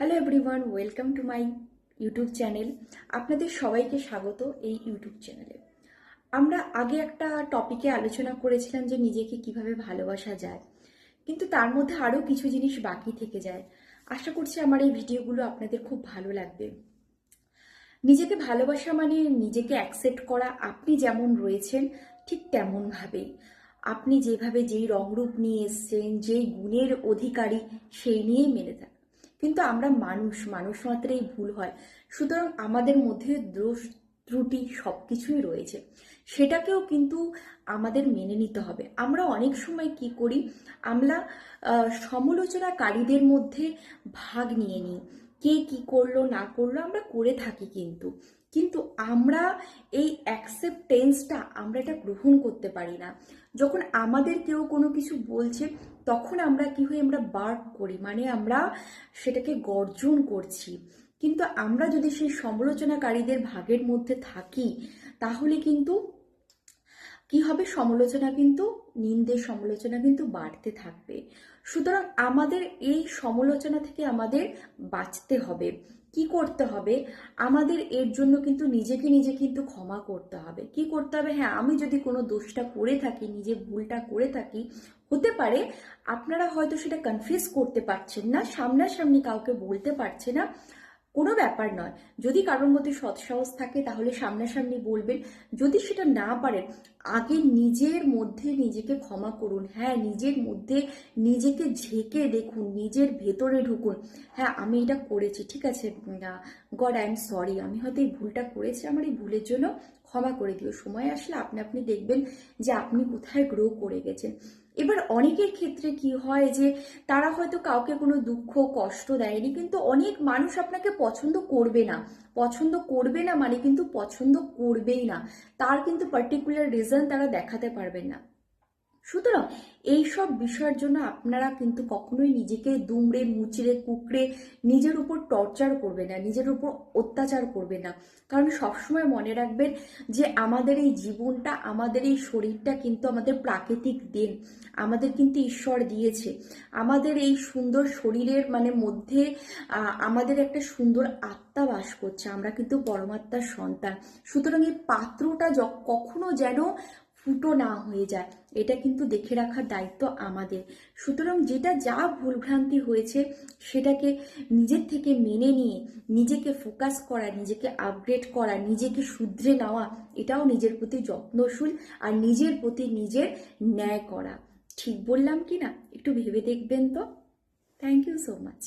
Hello everyone, welcome to my YouTube channel. আপনাদের সবাইকে স্বাগত এই ইউটিউব চ্যানেলে। আমরা আগে একটা টপিকে আলোচনা করেছিলাম যে নিজেকে কিভাবে ভালোবাসা যায়, কিন্তু তার মধ্যে আরও কিছু জিনিস বাকি থেকে যায়। আশা করছি আমার এই ভিডিওগুলো আপনাদের খুব ভালো লাগবে। নিজেকে ভালোবাসা মানে নিজেকে অ্যাকসেপ্ট করা, আপনি যেমন রয়েছেন ঠিক তেমনভাবেই। আপনি যেভাবে যেই রংরূপ নিয়ে এসছেন, যেই গুণের অধিকারী, সেই নিয়েই মেনে থাকা। কিন্তু আমরা মানুষ মাত্রেই ভুল হয়, সুতরাং আমাদের মধ্যে দোষ ত্রুটি সব কিছুই রয়েছে, সেটাকেও কিন্তু আমাদের মেনে নিতে হবে। আমরা অনেক সময় কি করি, আমরা সমালোচনাকারীদের মধ্যে ভাগ নিয়ে নিই, কে কি করলো না করলো আমরা করে থাকি, কিন্তু আমরা এই অ্যাকসেপ্টেন্সটা আমরা এটা গ্রহণ করতে পারি না। যখন আমাদের কেউ কোনো কিছু বলছে তখন আমরা কি হই, আমরা বার্ক করি, মানে আমরা সেটাকে গর্জন করছি। কিন্তু আমরা যদি সেই সমালোচনাকারীদের ভাগের মধ্যে থাকি তাহলে কিন্তু কি হবে, নিন্দের সমালোচনা কিন্তু বাড়তে থাকবে। সুতরাং আমাদের এই সমালোচনা থেকে আমাদের বাঁচতে হবে। কি করতে হবে, আমাদের এর জন্য কিন্তু নিজে কিন্তু ক্ষমা করতে হবে। কি করতে হবে, হ্যাঁ, আমি যদি কোনো দোষটা করে থাকি, নিজে ভুলটা করে থাকি, হতে পারে আপনারা হয়তো সেটা কনফেস করতে পারছেন না, সামনাসামনি কাউকে বলতে পারছে না, কোনো ব্যাপার নয়। যদি কারোর মধ্যে সৎসাহস থাকে তাহলে সামনাসামনি বলবেন। যদি সেটা না পারেন, আগে নিজের মধ্যে নিজেকে ক্ষমা করুন। হ্যাঁ, নিজের মধ্যে নিজেকে ঝেঁকে দেখুন, নিজের ভেতরে ঢুকুন। হ্যাঁ, আমি এটা করেছি, ঠিক আছে, গড আই এম সরি, আমি হয়তো এই ভুলটা করেছি, আমার এই ভুলের জন্য ক্ষমা করে দিও। সময় আসলে আপনি দেখবেন যে আপনি কোথায় গ্রো করে গেছেন। এবার অনেকের ক্ষেত্রে কি হয় যে তারা হয়তো কাউকে কোনো দুঃখ কষ্ট দেয়নি, কিন্তু অনেক মানুষ আপনাকে পছন্দ করবে না মানে কিন্তু পছন্দ করবেই না, তার কিন্তু পার্টিকুলার রিজন তারা দেখাতে পারবেন না। সুতরাং এইসব বিষয়ের জন্য আপনারা কিন্তু কখনোই নিজেকে দুমড়ে মুচড়ে কুকড়ে নিজের উপর টর্চার করবে না, নিজের উপর অত্যাচার করবে না। কারণ সবসময় মনে রাখবেন যে আমাদের এই জীবনটা, আমাদের এই শরীরটা কিন্তু আমাদের প্রাকৃতিক দেন, আমাদের কিন্তু ঈশ্বর দিয়েছে। আমাদের এই সুন্দর শরীরের মধ্যে আমাদের একটা সুন্দর আত্মা বাস করছে, আমরা কিন্তু পরমাত্মার সন্তান। সুতরাং এই পাত্রটা কখনো যেন ফুটো না হয়ে যায়, এটা কিন্তু দেখে রাখার দায়িত্ব আমাদের। সুতরাং যেটা যা ভুলভ্রান্তি হয়েছে সেটাকে নিজের থেকে মেনে নিয়ে নিজেকে ফোকাস করা, নিজেকে আপগ্রেড করা, নিজেকে শুধরে নেওয়া, এটাও নিজের প্রতি যত্নশীল আর নিজের প্রতি নিজের ন্যায় করা। ঠিক বললাম কি না, একটু ভেবে দেখবেন তো। Thank you so much.